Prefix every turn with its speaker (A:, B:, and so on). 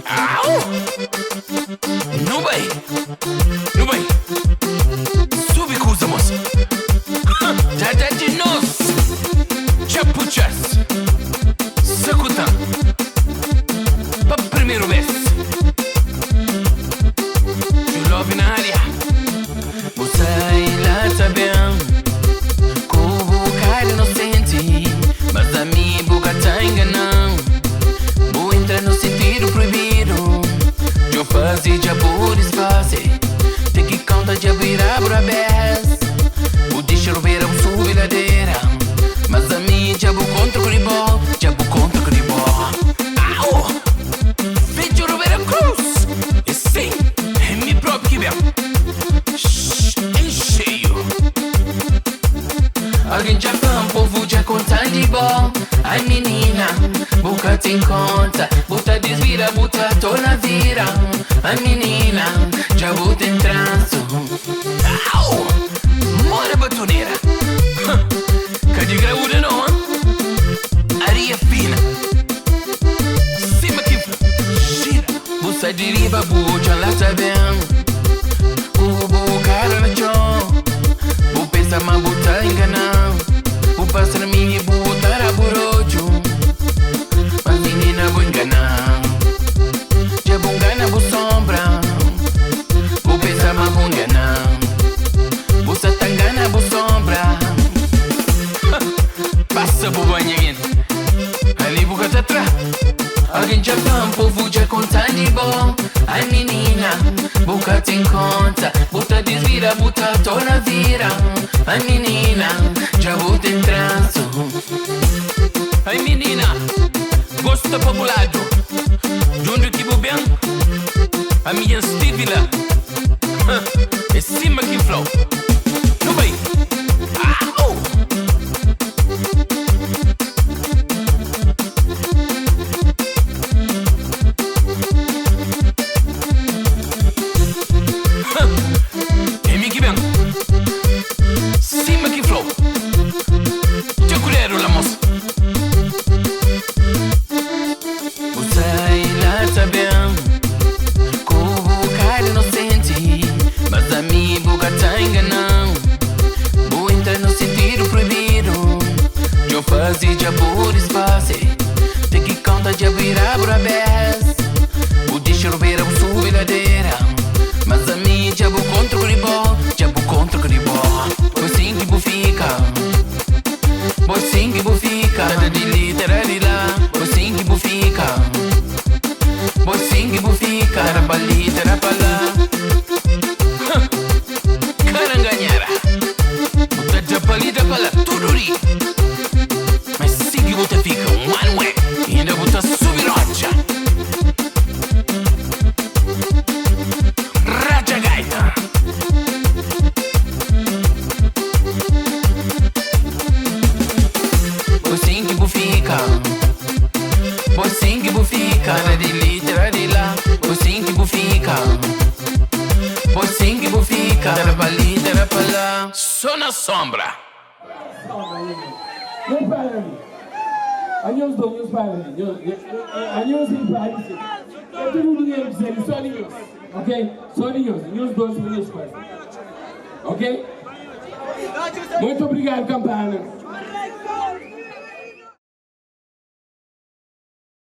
A: Au! Nu vai! Nu vai! Subicusa, moça! Da de nós! Chapuchas! Sacutan! Pa primeiro verso! You love in área! Você lá tá bem! Como cara inocente! Mas a minha boca tá enganando! Vou entrar no sentido proibido! Eu faço de por espaço! Tem que contar de abrir a brabés! O deixa ver a sua ladeira! Mas a minha diabo contra o cribó! Diabo contra o cribó! Au! Vejo Roberto Cruz! E sim, é meu próprio que vem! Em cheio! Alguém já fã, povo já conta de bom. Ai menina, boca tem conta. Bota desvira, bota toda vira. Ai menina, já bota em tranço. Au! Mora batoneira. Cadê graúda não, hein? Areia fina. Cima que gira. Você deriva, boca lá tá bem. O cara no chão. Vou pensar, mas botar enganando. Vou passar na minha e botar a borojo. Mas menina vou enganar. Já vou enganar, vou sombra. Vou pensar, mas vou enganar. Você tá enganando, vou sombra. Passa por banho, ali boca tá atrás. Alguém já tá, um povo já conta de bom. Ai menina, boca tem conta. Bota desvira, bota toda vira. Ai menina, já bota em tranço. Ai menina, gosto populado. De onde que vou bem? A minha estivila. É cima que flow. Não vai. Au! Cima que flow. Te colher la moça. Você lá tá bem. Como cara inocente. Mas a minha boca tá enganando. Vou entrar no sentido proibido. Eu faço de por espaço. Tem que contar de abrir a brabés. O deixa ver a sua ladeira. Mas a minha diabo contra o cribó. Diabo contra o cribó. Pois sim que bufica. Pois sim que bufica. Nada de litera de lá. Pois sim que bufica. Pois sim que bufica. Era pra litera pra lá. Caranganhara. Bota de palita pra lá. Tudo ri. Mas sim que bota fica one way. E ainda bota subir rocha. Raja gaita. Pois sim que bufica. Pois sim que bufica. Nada de litera de lá. Pois sim que bufica. Pois sim que bufica. Era pra litera pra lá. Só na sombra.
B: Não para ali. Anhos dois para ali. Anhos em Paris. Eu tenho um dinheiro de ser só ninhos. Ok? Só ninhos. Anhos dois para ali. Ok? Muito obrigado, Campana.